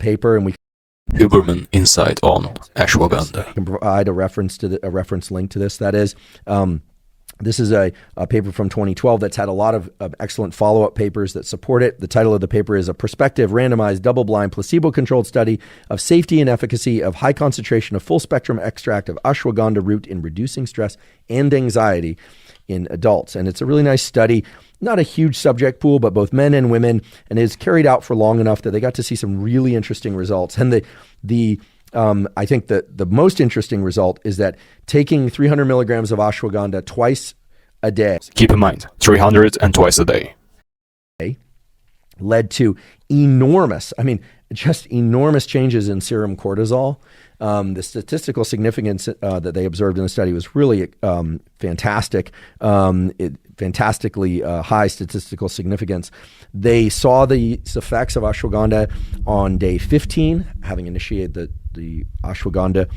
paper, and we Huberman Insight on Ashwagandha. can provide a reference link to this. That is, this is a paper from 2012 that's had a lot of excellent follow-up papers that support it. The title of the paper is A Prospective Randomized Double-Blind Placebo-Controlled Study of Safety and Efficacy of High Concentration of Full-Spectrum Extract of Ashwagandha Root in Reducing Stress and Anxiety in Adults. And it's a really nice study, not a huge subject pool, but both men and women, and is carried out for long enough that they got to see some really interesting results. And I think that the most interesting result is that taking 300 milligrams of ashwagandha twice a day. Keep in mind, 300 and twice a day. Led to just enormous changes in serum cortisol. The statistical significance that they observed in the study was really fantastic. Fantastically high statistical significance. They saw these effects of ashwagandha on day 15, having initiated the ashwagandha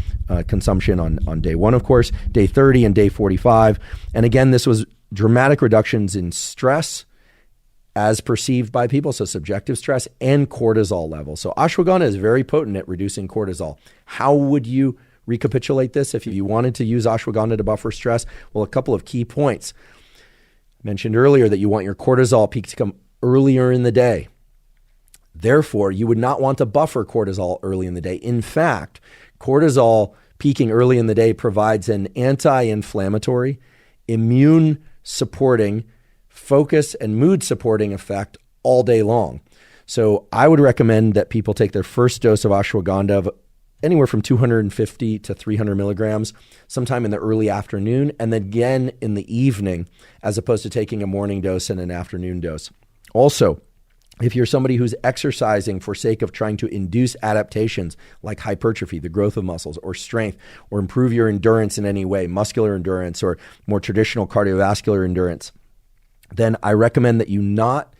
consumption on day 1, of course, day 30 and day 45. And again, this was dramatic reductions in stress as perceived by people, so subjective stress, and cortisol levels. So ashwagandha is very potent at reducing cortisol. How would you recapitulate this if you wanted to use ashwagandha to buffer stress? Well, a couple of key points. I mentioned earlier that you want your cortisol peak to come earlier in the day. Therefore, you would not want to buffer cortisol early in the day. In fact, cortisol peaking early in the day provides an anti-inflammatory, immune-supporting, focus and mood-supporting effect all day long. So I would recommend that people take their first dose of ashwagandha of anywhere from 250 to 300 milligrams sometime in the early afternoon, and then again in the evening, as opposed to taking a morning dose and an afternoon dose. Also, if you're somebody who's exercising for sake of trying to induce adaptations like hypertrophy, the growth of muscles, or strength, or improve your endurance in any way, muscular endurance or more traditional cardiovascular endurance, then I recommend that you not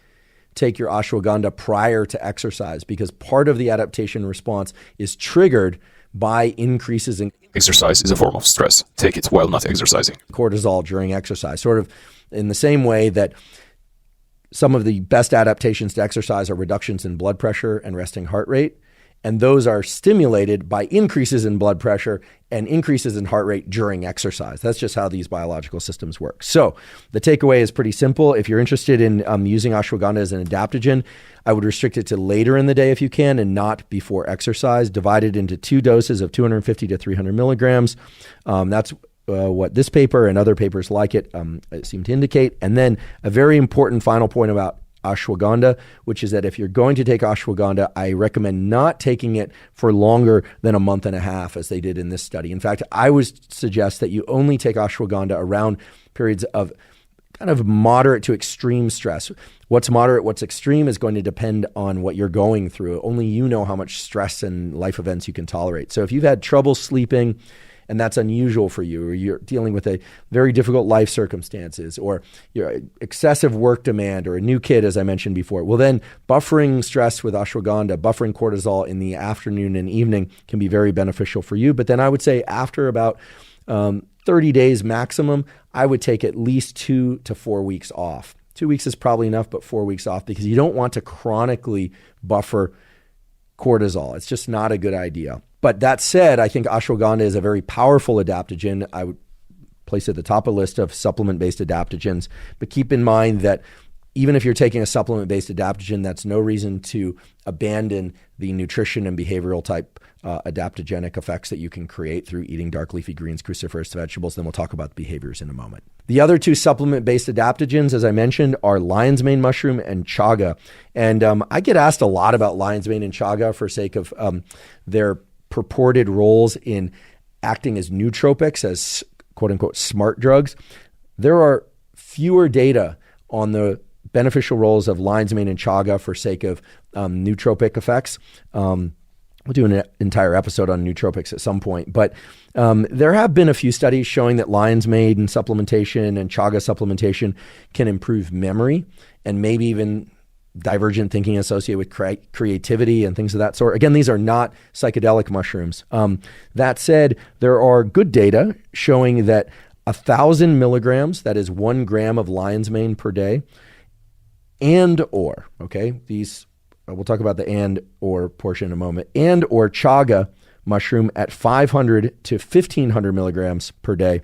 take your ashwagandha prior to exercise, because part of the adaptation response is triggered by increases in Exercise is a form of stress. Take it while not exercising. cortisol during exercise, sort of in the same way that some of the best adaptations to exercise are reductions in blood pressure and resting heart rate. And those are stimulated by increases in blood pressure and increases in heart rate during exercise. That's just how these biological systems work. So the takeaway is pretty simple. If you're interested in using ashwagandha as an adaptogen, I would restrict it to later in the day if you can, and not before exercise. Divide it into 2 doses of 250 to 300 milligrams. That's what this paper and other papers like it seem to indicate. And then a very important final point about ashwagandha, which is that if you're going to take ashwagandha, I recommend not taking it for longer than a month and a half, as they did in this study. In fact, I would suggest that you only take ashwagandha around periods of kind of moderate to extreme stress. What's moderate, what's extreme is going to depend on what you're going through. Only you know how much stress and life events you can tolerate. So if you've had trouble sleeping, and that's unusual for you, or you're dealing with a very difficult life circumstances, or your excessive work demand, or a new kid, as I mentioned before, well then buffering stress with ashwagandha, buffering cortisol in the afternoon and evening can be very beneficial for you. But then I would say after about 30 days maximum, I would take at least 2 to 4 weeks off. 2 weeks is probably enough, but 4 weeks off, because you don't want to chronically buffer cortisol. It's just not a good idea. But that said, I think ashwagandha is a very powerful adaptogen. I would place it at the top of the list of supplement-based adaptogens. But keep in mind that even if you're taking a supplement-based adaptogen, that's no reason to abandon the nutrition and behavioral type adaptogenic effects that you can create through eating dark leafy greens, cruciferous vegetables. Then we'll talk about the behaviors in a moment. The other 2 supplement-based adaptogens, as I mentioned, are lion's mane mushroom and chaga. And I get asked a lot about lion's mane and chaga for sake of their purported roles in acting as nootropics, as quote unquote smart drugs. There are fewer data on the beneficial roles of lion's mane and chaga for sake of nootropic effects. We'll do an entire episode on nootropics at some point, but there have been a few studies showing that lion's mane supplementation and chaga supplementation can improve memory and maybe even divergent thinking associated with creativity and things of that sort. Again, these are not psychedelic mushrooms. That said, there are good data showing that 1,000 milligrams, that is 1 gram of lion's mane per day, these we'll talk about the and or portion in a moment, and or chaga mushroom at 500 to 1500 milligrams per day.